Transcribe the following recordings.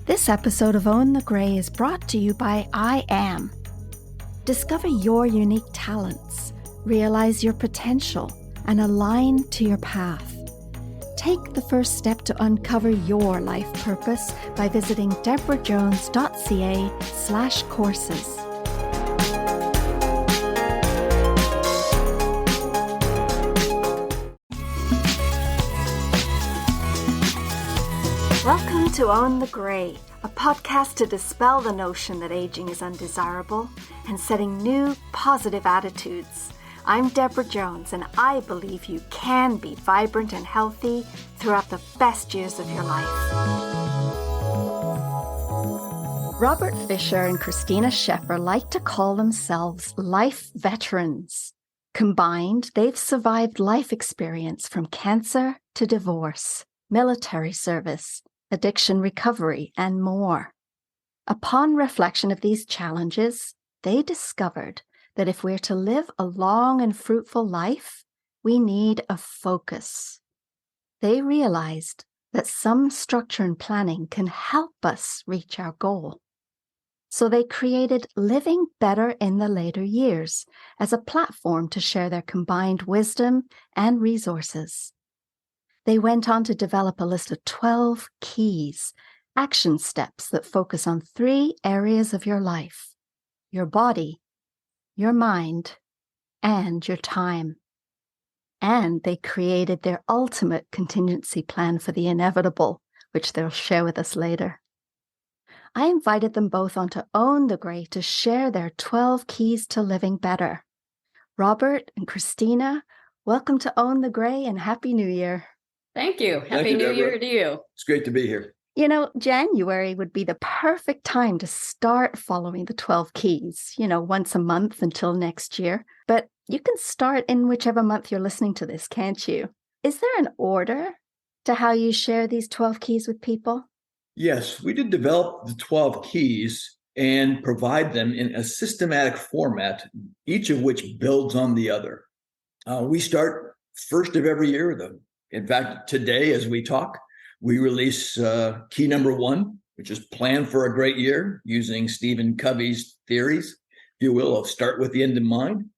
This episode of Own the Grey is brought to you by I Am. Discover your unique talents, realize your potential, and align to your path. Take the first step to uncover your life purpose by visiting debrajones.ca/courses. Welcome to Own the Grey, a podcast to dispel the notion that aging is undesirable and setting new, positive attitudes. I'm Debra Jones, and I believe you can be vibrant and healthy throughout the best years of your life. Robert Fisher and Christina Sheffer like to call themselves life veterans. Combined, they've survived life experience from cancer to divorce, military service, addiction recovery, and more. Upon reflection of these challenges, they discovered that if we're to live a long and fruitful life, we need a focus. They realized that some structure and planning can help us reach our goal. So they created Living Better in the Later Years as a platform to share their combined wisdom and resources. They went on to develop a list of 12 keys, action steps that focus on 3 areas of your life: your body, your mind, and your time. And they created their ultimate contingency plan for the inevitable, which they'll share with us later. I invited them both onto Own the Grey to share their 12 keys to living better. Robert and Christina, welcome to Own the Grey and Happy New Year. Thank you. Happy New Year to you. It's great to be here. You know, January would be the perfect time to start following the 12 keys, once a month until next year. But you can start in whichever month you're listening to this, can't you? Is there an order to how you share these 12 keys with people? Yes, we did develop the 12 keys and provide them in a systematic format, each of which builds on the other. We start first of every year. In fact, today, as we talk, we release key number 1, which is plan for a great year, using Stephen Covey's theories, if you will, of start with the end in mind.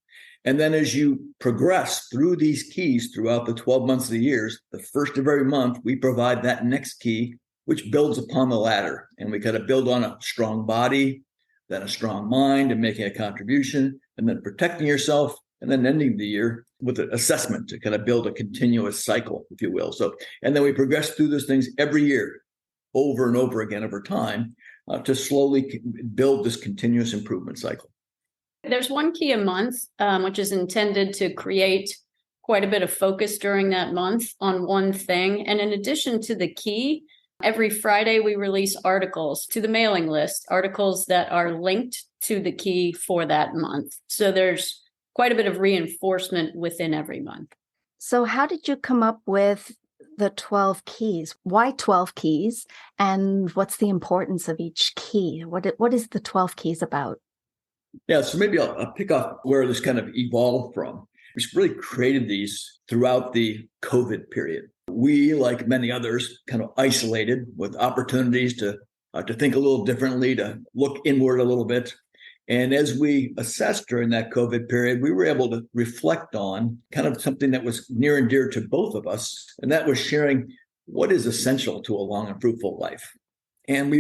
And then as you progress through these keys throughout the 12 months of the years, the first of every month, we provide that next key, which builds upon the latter. And we kind of build on a strong body, then a strong mind and making a contribution, and then protecting yourself, and then ending the year with an assessment to kind of build a continuous cycle, if you will. So, and then we progress through those things every year, over and over again over time, to slowly build this continuous improvement cycle. There's one key a month, which is intended to create quite a bit of focus during that month on one thing. And in addition to the key, every Friday we release articles to the mailing list, articles that are linked to the key for that month. So there's quite a bit of reinforcement within every month. So how did you come up with the 12 keys? Why 12 keys? And what's the importance of each key? What is the 12 keys about? Yeah, so maybe I'll pick up where this kind of evolved from. We really created these throughout the COVID period. We, like many others, kind of isolated with opportunities to think a little differently, to look inward a little bit. And as we assessed during that COVID period, we were able to reflect on kind of something that was near and dear to both of us, and that was sharing what is essential to a long and fruitful life. And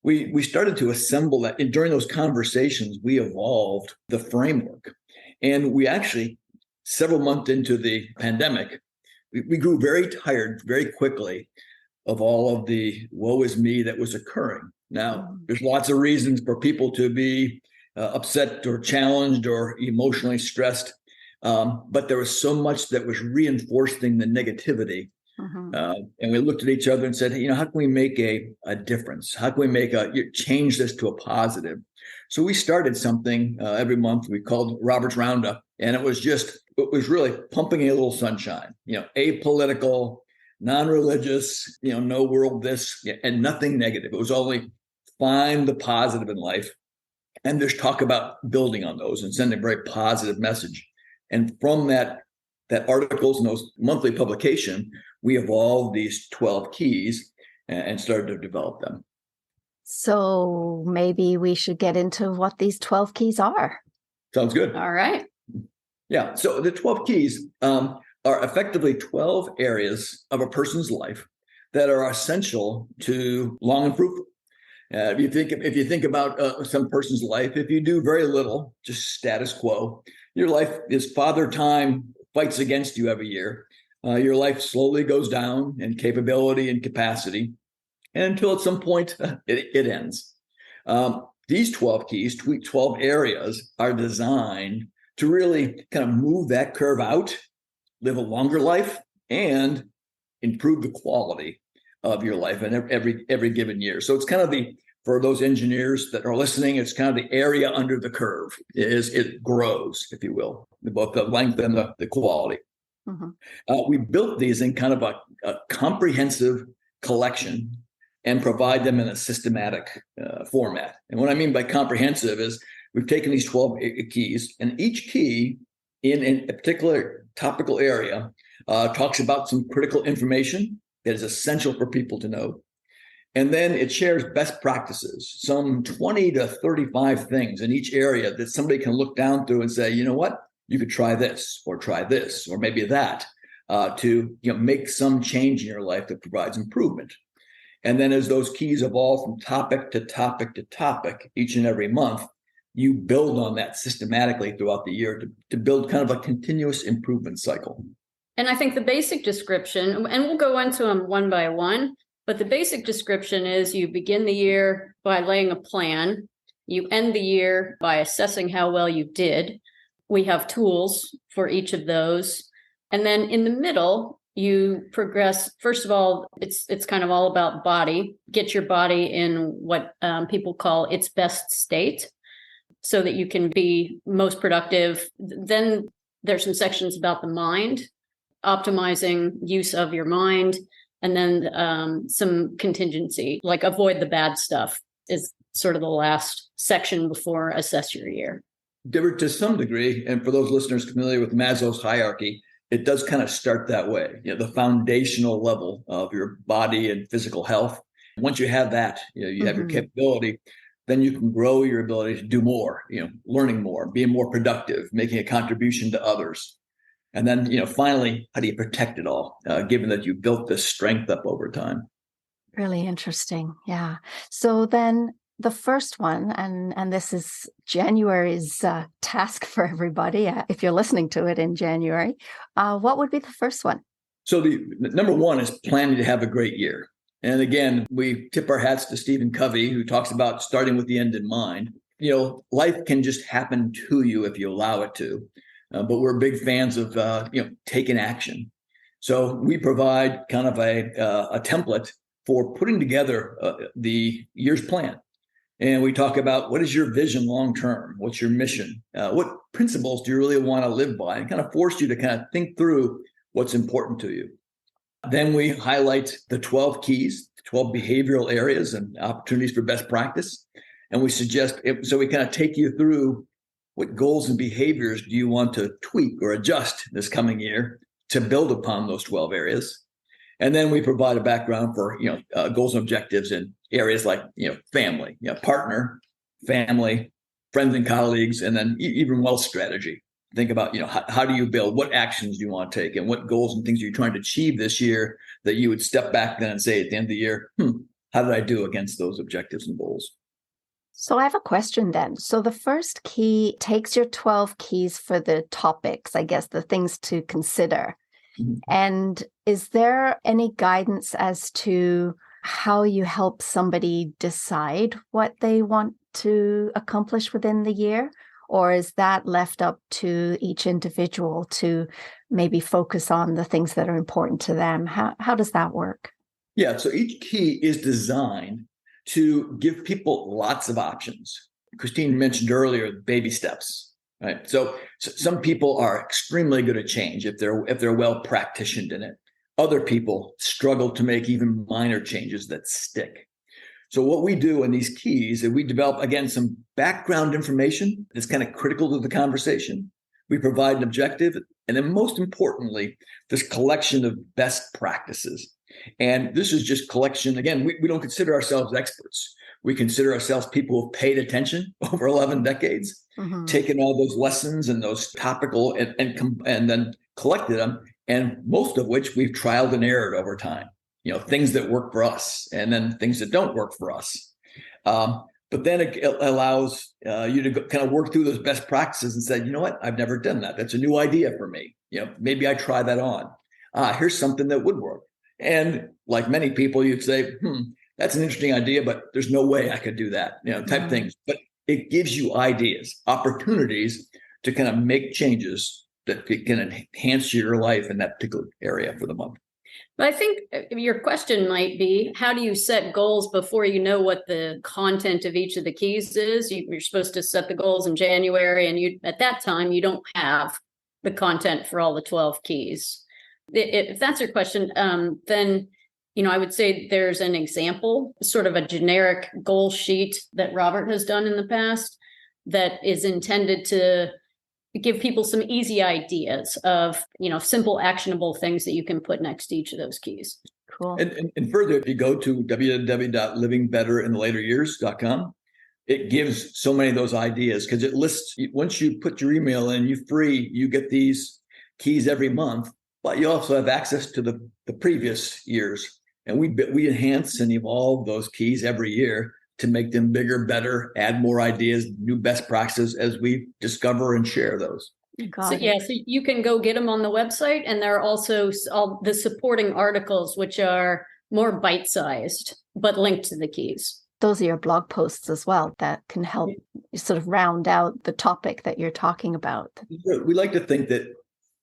we started to assemble that. And during those conversations, we evolved the framework. And we actually, several months into the pandemic, we grew very tired very quickly of all of the woe is me that was occurring. Now, there's lots of reasons for people to be upset or challenged or emotionally stressed. But there was so much that was reinforcing the negativity. And we looked at each other and said, how can we make a difference? How can we change this to a positive? So we started something every month we called Robert's Roundup. And it was really pumping a little sunshine, apolitical, non-religious, no world this, and nothing negative. It was only find the positive in life. And there's talk about building on those and sending a very positive message. And from that articles and those monthly publication, we evolved these 12 keys and started to develop them. So maybe we should get into what these 12 keys are. Sounds good. All right. Yeah. So the 12 keys are effectively 12 areas of a person's life that are essential to long and fruitful. If you think about some person's life, if you do very little, just status quo, your life is father time fights against you every year. Your life slowly goes down in capability and capacity, and until at some point it ends. These 12 keys, 12 areas, are designed to really kind of move that curve out, live a longer life, and improve the quality of your life in every given year. So it's kind of for those engineers that are listening, it's kind of the area under the curve. It grows, if you will, both the length and the quality. Mm-hmm. We built these in kind of a comprehensive collection and provide them in a systematic format. And what I mean by comprehensive is we've taken these 12 keys, and each key in a particular topical area talks about some critical information that is essential for people to know. And then it shares best practices, some 20 to 35 things in each area that somebody can look down through and say, you know what, you could try this or maybe that to make some change in your life that provides improvement. And then as those keys evolve from topic to topic to topic each and every month, you build on that systematically throughout the year to build kind of a continuous improvement cycle. And I think the basic description, and we'll go into them one by one, but the basic description is you begin the year by laying a plan. You end the year by assessing how well you did. We have tools for each of those. And then in the middle, you progress. First of all, it's kind of all about body. Get your body in what people call its best state so that you can be most productive. Then there's some sections about the mind, optimizing use of your mind, and then some contingency, like avoid the bad stuff is sort of the last section before assess your year. Debra, to some degree, and for those listeners familiar with Maslow's hierarchy, it does kind of start that way, the foundational level of your body and physical health. Once you have that, you have your capability, then you can grow your ability to do more, learning more, being more productive, making a contribution to others. And then, finally, how do you protect it all, given that you built this strength up over time? Really interesting. Yeah. So then the first one, and this is January's task for everybody, if you're listening to it in January, what would be the first one? So the number one is planning to have a great year. And again, we tip our hats to Stephen Covey, who talks about starting with the end in mind. Life can just happen to you if you allow it to. But we're big fans of, taking action. So we provide kind of a template for putting together the year's plan. And we talk about what is your vision long term? What's your mission? What principles do you really want to live by? And kind of force you to kind of think through what's important to you. Then we highlight the 12 keys, 12 behavioral areas and opportunities for best practice. And we suggest, so we kind of take you through what goals and behaviors do you want to tweak or adjust this coming year to build upon those 12 areas. And then we provide a background for, goals and objectives in areas like, family, partner, family, friends and colleagues, and then even wealth strategy. Think about, how do you build, what actions do you want to take, and what goals and things are you trying to achieve this year that you would step back then and say at the end of the year, how did I do against those objectives and goals? So I have a question then. So the first key takes your 12 keys for the topics, I guess, the things to consider. Mm-hmm. And is there any guidance as to how you help somebody decide what they want to accomplish within the year? Or is that left up to each individual to maybe focus on the things that are important to them? How does that work? Yeah, so each key is designed to give people lots of options. Christine mentioned earlier, baby steps. Right. So some people are extremely good at change if they're well practiced in it. Other people struggle to make even minor changes that stick. So what we do in these keys is we develop, again, some background information that's kind of critical to the conversation. We provide an objective, and then most importantly, this collection of best practices. And this is just collection. Again, we don't consider ourselves experts. We consider ourselves people who have paid attention over 11 decades, taken all those lessons and those topical and then collected them, and most of which we've trialed and errored over time. Things that work for us and then things that don't work for us. But then it allows you to kind of work through those best practices and say, you know what, I've never done that. That's a new idea for me. Maybe I try that on. Here's something that would work. And like many people, you'd say, that's an interesting idea, but there's no way I could do that, type things. But it gives you ideas, opportunities to kind of make changes that can enhance your life in that particular area for the month. But I think your question might be, how do you set goals before you know what the content of each of the keys is? You're supposed to set the goals in January, and at that time, you don't have the content for all the 12 keys. If that's your question, then I would say there's an example, sort of a generic goal sheet that Robert has done in the past that is intended to give people some easy ideas of, simple actionable things that you can put next to each of those keys. Cool. And further, if you go to www.livingbetterinthelateryears.com, it gives so many of those ideas because it lists, once you put your email in, you get these keys every month, but you also have access to the previous years. And we enhance and evolve those keys every year to make them bigger, better, add more ideas, new best practices as we discover and share those. So you can go get them on the website, and there are also all the supporting articles, which are more bite-sized, but linked to the keys. Those are your blog posts as well that can help sort of round out the topic that you're talking about. We like to think that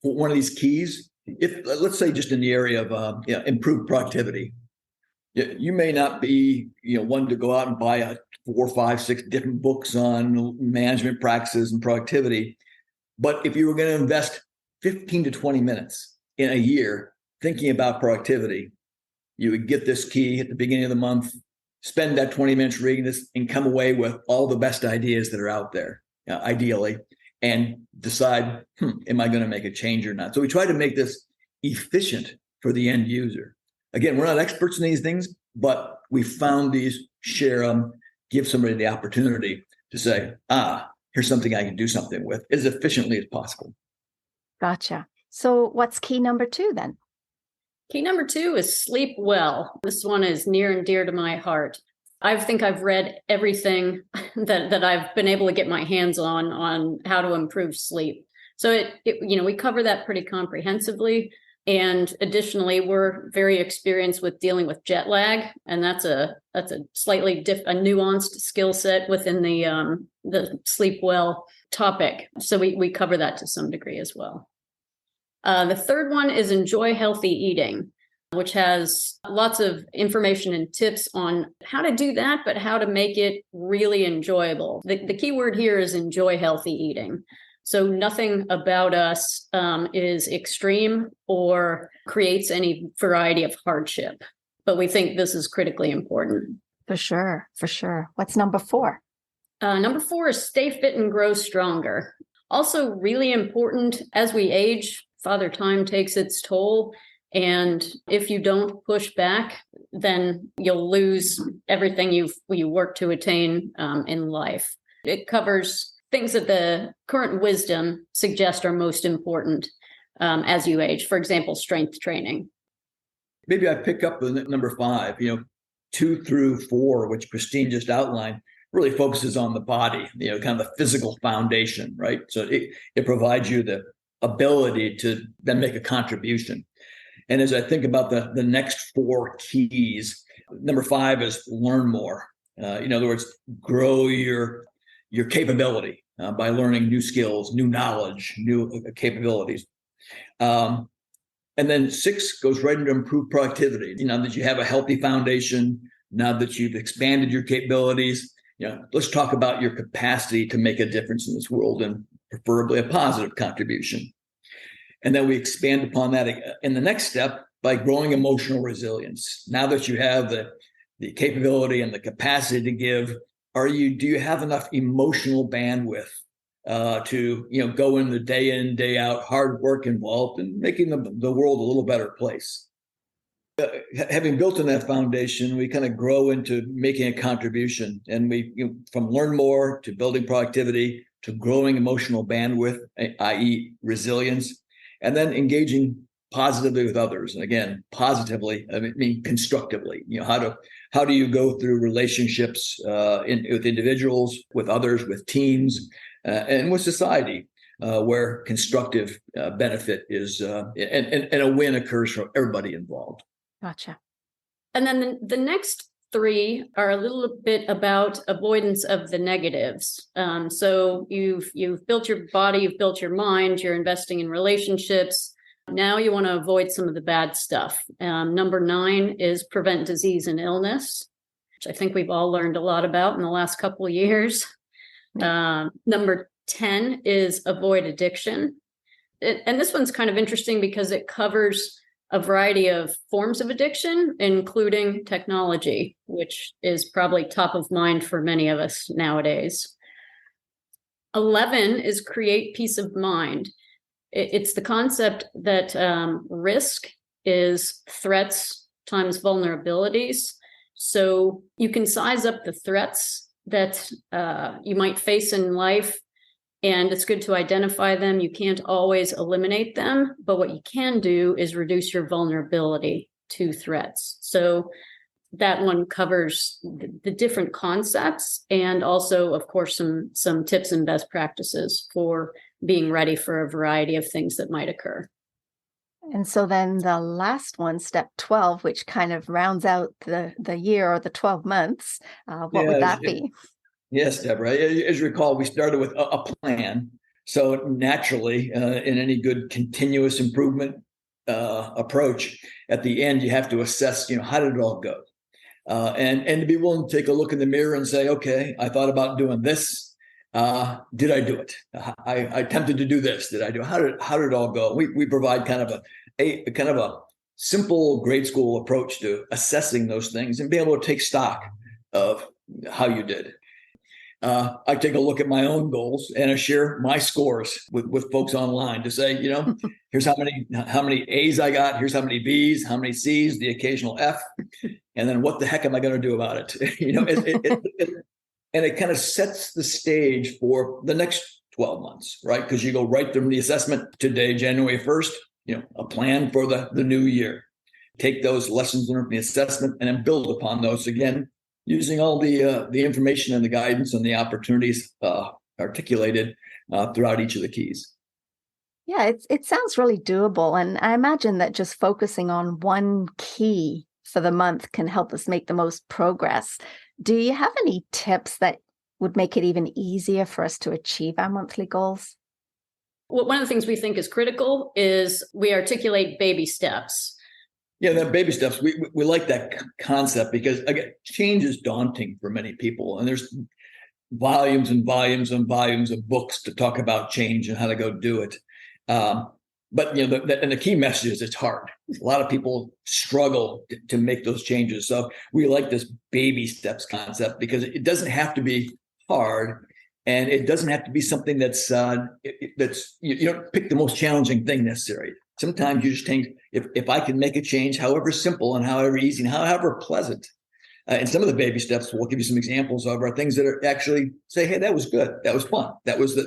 one of these keys, if let's say just in the area of improved productivity, you may not be one to go out and buy 4, 5, 6 different books on management practices and productivity. But if you were going to invest 15 to 20 minutes in a year thinking about productivity, you would get this key at the beginning of the month, spend that 20 minutes reading this, and come away with all the best ideas that are out there, ideally, and decide, am I going to make a change or not? So we try to make this efficient for the end user. Again, we're not experts in these things, but we found these, share them, give somebody the opportunity to say, here's something I can do something with as efficiently as possible. Gotcha. So what's key number 2 then? Key number 2 is sleep well. This one is near and dear to my heart. I think I've read everything that I've been able to get my hands on how to improve sleep. So we cover that pretty comprehensively. And additionally, we're very experienced with dealing with jet lag, and that's a slightly a nuanced skill set within the sleep well topic. So we cover that to some degree as well. The third one is enjoy healthy eating, which has lots of information and tips on how to do that, but how to make it really enjoyable. The key word here is enjoy healthy eating. So nothing about us is extreme or creates any variety of hardship, but we think this is critically important. For sure. What's number 4? Number 4 is stay fit and grow stronger. Also really important as we age, Father Time takes its toll. And if you don't push back, then you'll lose everything you work to attain in life. It covers things that the current wisdom suggests are most important as you age. For example, strength training. Maybe I pick up the number 5, 2 through 4, which Christine just outlined, really focuses on the body, kind of the physical foundation, right? So it provides you the ability to then make a contribution. And as I think about the next 4 keys, number 5 is learn more. In other words, grow your capability by learning new skills, new knowledge, new capabilities. And then 6 goes right into improved productivity. Now that you have a healthy foundation, now that you've expanded your capabilities, let's talk about your capacity to make a difference in this world, and preferably a positive contribution. And then we expand upon that in the next step by growing emotional resilience. Now that you have the capability and the capacity to give, do you have enough emotional bandwidth to go in the day in, day out, hard work involved, and making the world a little better place. Having built on that foundation, we kind of grow into making a contribution, and we from learn more to building productivity to growing emotional bandwidth, i.e. resilience, and then engaging positively with others. And again, positively, I mean constructively. How do you go through relationships with individuals, with others, with teams, and with society, where constructive benefit is and a win occurs for everybody involved. Gotcha. And then the next three are a little bit about avoidance of the negatives. So you've built your body, you've built your mind, you're investing in relationships. Now you want to avoid some of the bad stuff. Number 9 is prevent disease and illness, which I think we've all learned a lot about in the last couple of years. Number 10 is avoid addiction. And this one's kind of interesting because it covers a variety of forms of addiction, including technology, which is probably top of mind for many of us nowadays. 11 is create peace of mind. It's the concept that risk is threats times vulnerabilities. So you can size up the threats that you might face in life, and it's good to identify them. You can't always eliminate them, but what you can do is reduce your vulnerability to threats. So that one covers the different concepts, and also, of course, some tips and best practices for being ready for a variety of things that might occur. And so then the last one, step 12, which kind of rounds out the year or the 12 months, what would that be? Yes, Deborah. As you recall, we started with a plan. So naturally, in any good continuous improvement approach, at the end, you have to assess, how did it all go? And to be willing to take a look in the mirror and say, okay, I thought about doing this. Did I do it? I attempted to do this. Did I do it? How did it all go? We provide kind of a simple grade school approach to assessing those things and be able to take stock of how you did. I take a look at my own goals and I share my scores with folks online to say, here's how many A's I got, here's how many B's, how many C's, the occasional F, and then what the heck am I going to do about it? And it kind of sets the stage for the next 12 months, right? Because you go right from the assessment today, January 1st, a plan for the new year. Take those lessons learned from the assessment and then build upon those again, using all the information and the guidance and the opportunities articulated throughout each of the keys. Yeah, it sounds really doable. And I imagine that just focusing on one key for the month can help us make the most progress. Do you have any tips that would make it even easier for us to achieve our monthly goals? Well, one of the things we think is critical is we articulate baby steps. Yeah, that baby steps. We like that concept because, again, change is daunting for many people. And there's volumes and volumes and volumes of books to talk about change and how to go do it. But the key message is it's hard. A lot of people struggle to make those changes. So we like this baby steps concept because it doesn't have to be hard, and it doesn't have to be something that's you don't pick the most challenging thing necessary. Sometimes you just think if I can make a change, however simple and however easy and however pleasant. And some of the baby steps we'll give you some examples of are things that are actually say, hey, that was good, that was fun, that was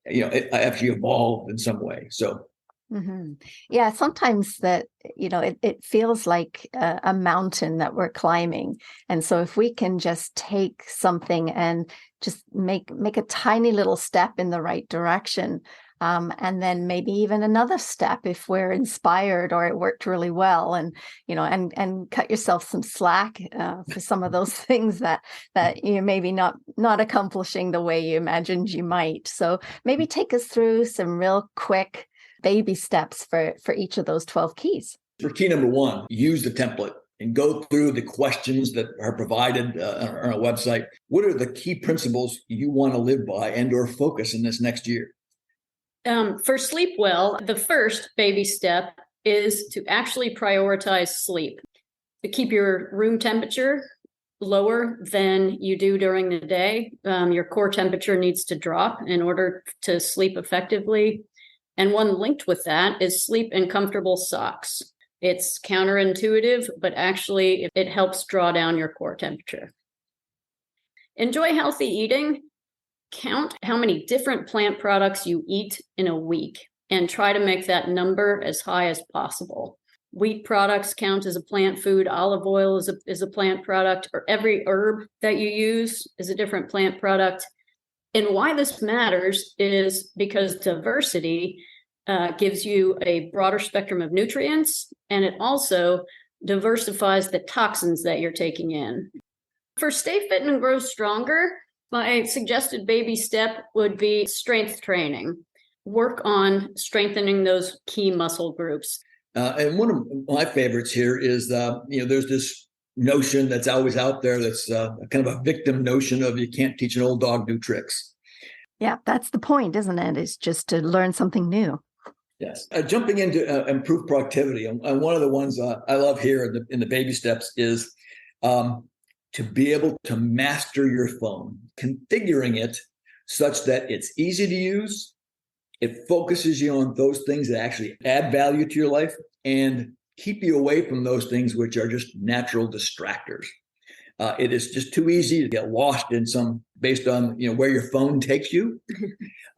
it actually evolved in some way. So. Mm-hmm. Yeah, sometimes that, it feels like a mountain that we're climbing. And so if we can just take something and just make a tiny little step in the right direction, and then maybe even another step if we're inspired or it worked really well, and and cut yourself some slack for some of those things that you maybe not accomplishing the way you imagined you might. So maybe take us through some real quick baby steps for each of those 12 keys. For key number 1, use the template and go through the questions that are provided on our website. What are the key principles you want to live by and or focus in this next year? For sleep well, the first baby step is to actually prioritize sleep. To keep your room temperature lower than you do during the day. Your core temperature needs to drop in order to sleep effectively. And one linked with that is sleep in comfortable socks. It's counterintuitive, but actually it helps draw down your core temperature. Enjoy healthy eating. Count how many different plant products you eat in a week and try to make that number as high as possible. Wheat products count as a plant food. Olive oil is a plant product, or every herb that you use is a different plant product. And why this matters is because diversity gives you a broader spectrum of nutrients, and it also diversifies the toxins that you're taking in. For Stay Fit and Grow Stronger, my suggested baby step would be strength training. Work on strengthening those key muscle groups. And one of my favorites here is, there's this notion that's always out there that's kind of a victim notion of you can't teach an old dog new tricks. Yeah, that's the point, isn't it? Is just to learn something new. Yes. Jumping into improved productivity. And one of the ones I love here in the baby steps is to be able to master your phone, configuring it such that it's easy to use. It focuses you on those things that actually add value to your life and keep you away from those things which are just natural distractors. It is just too easy to get lost in some based on where your phone takes you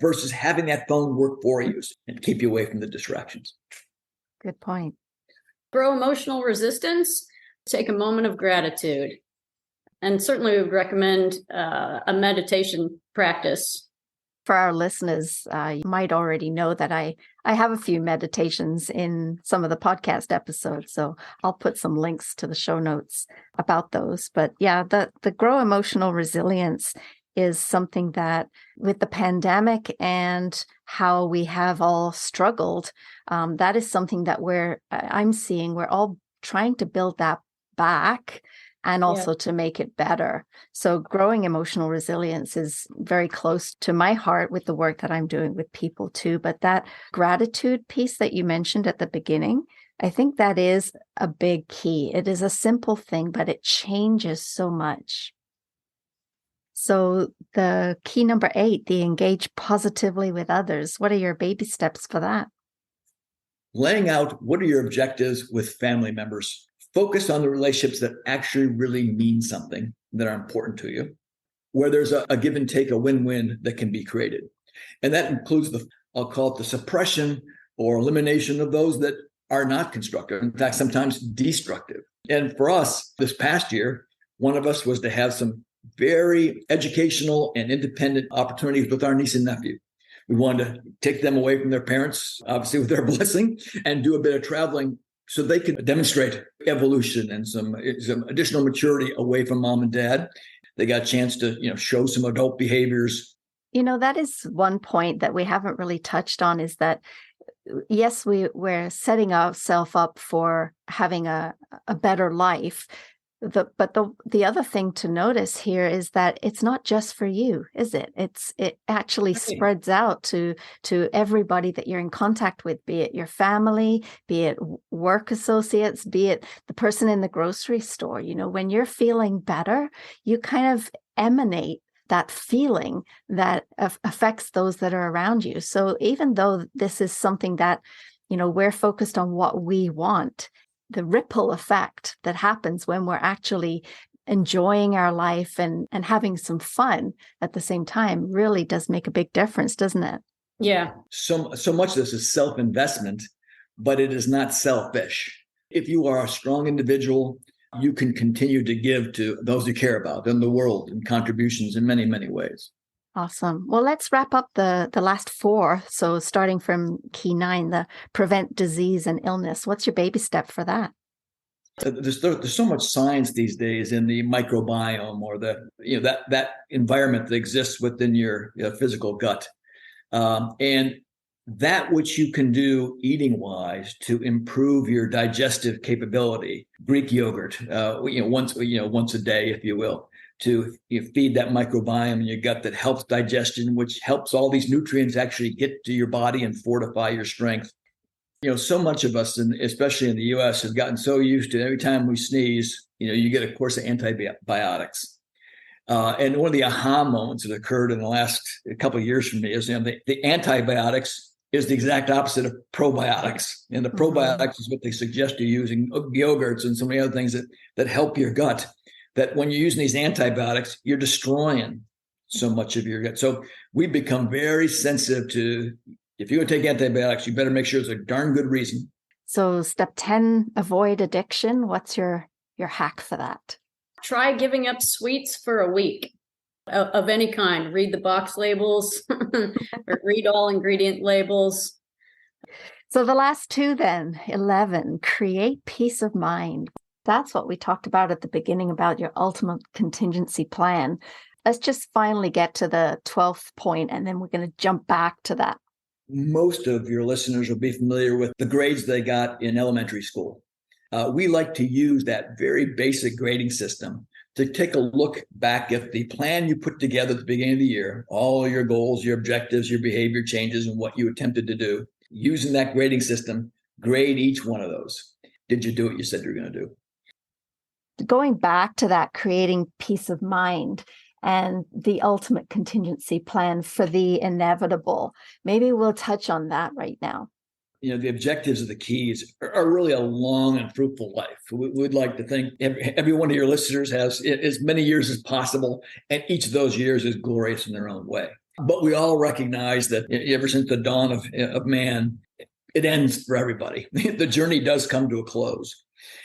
versus having that phone work for you and keep you away from the distractions. Good point. Grow emotional resistance. Take a moment of gratitude. And certainly we would recommend a meditation practice. For our listeners, you might already know that I have a few meditations in some of the podcast episodes, so I'll put some links to the show notes about those. But yeah, the Grow Emotional Resilience is something that with the pandemic and how we have all struggled, that is something that I'm seeing we're all trying to build that back and also to make it better. So growing emotional resilience is very close to my heart with the work that I'm doing with people too. But that gratitude piece that you mentioned at the beginning, I think that is a big key. It is a simple thing, but it changes so much. So the key number 8, the engage positively with others. What are your baby steps for that? Laying out what are your objectives with family members. Focus on the relationships that actually really mean something, that are important to you, where there's a give and take, a win-win that can be created. And that includes I'll call it the suppression or elimination of those that are not constructive. In fact, sometimes destructive. And for us, this past year, one of us was to have some very educational and independent opportunities with our niece and nephew. We wanted to take them away from their parents, obviously with their blessing, and do a bit of traveling so they could demonstrate evolution and some additional maturity away from mom and dad. They got a chance to, show some adult behaviors. That is one point that we haven't really touched on, is that, yes, we're setting ourselves up for having a better life. But the other thing to notice here is that it's not just for you, is it? It actually spreads out to everybody that you're in contact with, be it your family, be it work associates, be it the person in the grocery store. When you're feeling better, you kind of emanate that feeling that affects those that are around you. So even though this is something that, we're focused on what we want, the ripple effect that happens when we're actually enjoying our life and having some fun at the same time really does make a big difference, doesn't it? Yeah. So much of this is self-investment, but it is not selfish. If you are a strong individual, you can continue to give to those you care about in the world and contributions in many, many ways. Awesome. Well, let's wrap up the last 4. So starting from key 9, the prevent disease and illness. What's your baby step for that? There's so much science these days in the microbiome or that environment that exists within your physical gut. And that which you can do eating wise to improve your digestive capability, Greek yogurt, once a day, if you will, to feed that microbiome in your gut that helps digestion, which helps all these nutrients actually get to your body and fortify your strength. So much of us, and especially in the U.S., have gotten so used to every time we sneeze, you get a course of antibiotics. And one of the aha moments that occurred in the last couple of years for me is, the antibiotics is the exact opposite of probiotics. And the probiotics is what they suggest you using yogurts and so many other things that help your gut, that when you're using these antibiotics, you're destroying so much of your gut. So we become very sensitive to, if you're going to take antibiotics, you better make sure it's a darn good reason. So step 10, avoid addiction. What's your hack for that? Try giving up sweets for a week of any kind. Read the box labels, or read all ingredient labels. So the last two then, 11, create peace of mind. That's what we talked about at the beginning about your ultimate contingency plan. Let's just finally get to the 12th point, and then we're going to jump back to that. Most of your listeners will be familiar with the grades they got in elementary school. We like to use that very basic grading system to take a look back at the plan you put together at the beginning of the year, all your goals, your objectives, your behavior changes, and what you attempted to do. Using that grading system, grade each one of those. Did you do what you said you were going to do? Going back to that, creating peace of mind and the ultimate contingency plan for the inevitable. Maybe we'll touch on that right now. The objectives of the keys are really a long and fruitful life. We'd like to think every one of your listeners has as many years as possible, and each of those years is glorious in their own way. But we all recognize that ever since the dawn of man, it ends for everybody. The journey does come to a close.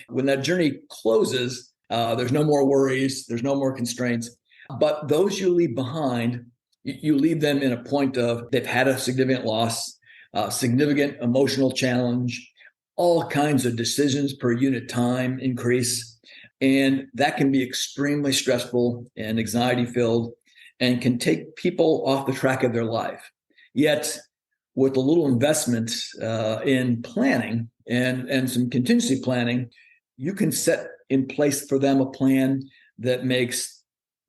When that journey closes, there's no more worries, there's no more constraints. But those you leave behind, you leave them in a point of they've had a significant loss, significant emotional challenge, all kinds of decisions per unit time increase. And that can be extremely stressful and anxiety filled and can take people off the track of their life. Yet, with a little investment in planning and some contingency planning, you can set in place for them a plan that makes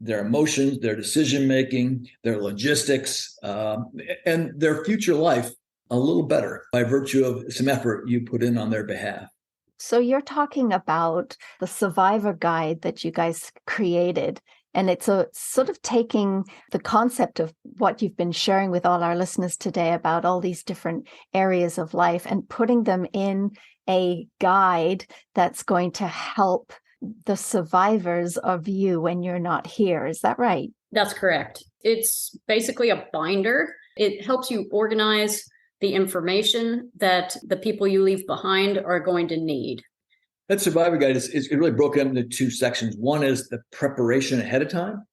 their emotions, their decision-making, their logistics, and their future life a little better by virtue of some effort you put in on their behalf. So you're talking about the survivor guide that you guys created, and it's a sort of taking the concept of what you've been sharing with all our listeners today about all these different areas of life and putting them in a guide that's going to help the survivors of you when you're not here. Is that right? That's correct. It's basically a binder. It helps you organize the information that the people you leave behind are going to need. That survivor guide is really broken up into two sections. One is the preparation ahead of time.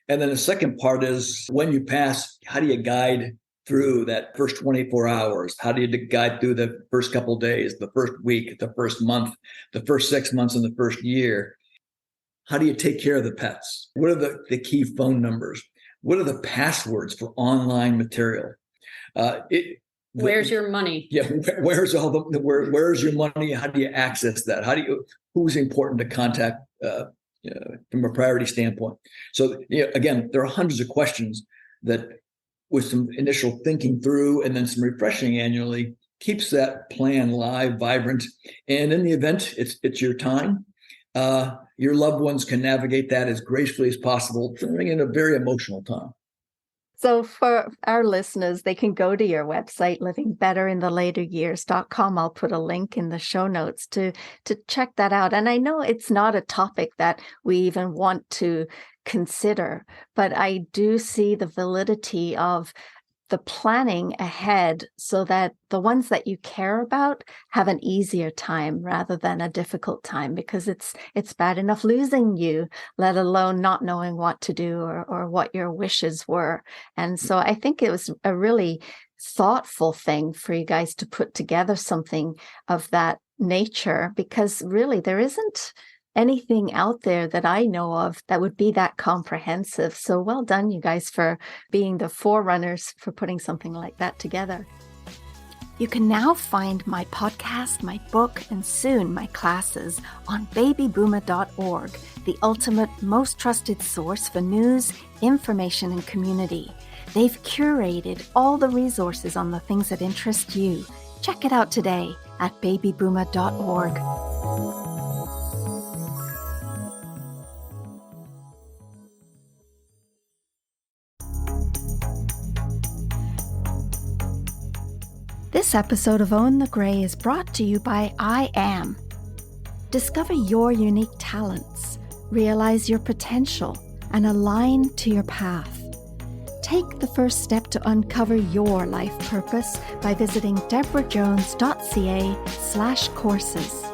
And then the second part is when you pass, how do you guide through that first 24 hours? How do you guide through the first couple of days, the first week, the first month, the first 6 months, and the first year? How do you take care of the pets? What are the key phone numbers? What are the passwords for online material? Where's your money? Yeah, where's your money? How do you access that? Who's important to contact from a priority standpoint? So again, there are hundreds of questions that, with some initial thinking through and then some refreshing annually, keeps that plan live, vibrant. And in the event it's your time, your loved ones can navigate that as gracefully as possible during a very emotional time. So for our listeners, they can go to your website, livingbetterinthelateryears.com. I'll put a link in the show notes to check that out. And I know it's not a topic that we even want to consider, but I do see the validity of the planning ahead so that the ones that you care about have an easier time rather than a difficult time, because it's bad enough losing you, let alone not knowing what to do or what your wishes were. And so I think it was a really thoughtful thing for you guys to put together something of that nature, because really there isn't anything out there that I know of that would be that comprehensive. So well done, you guys, for being the forerunners for putting something like that together. You can now find my podcast, my book, and soon my classes on babybooma.org, the ultimate, most trusted source for news, information, and community. They've curated all the resources on the things that interest you. Check it out today at babybooma.org. This episode of Own the Grey is brought to you by I Am. Discover your unique talents, realize your potential, and align to your path. Take the first step to uncover your life purpose by visiting debrajones.ca/courses.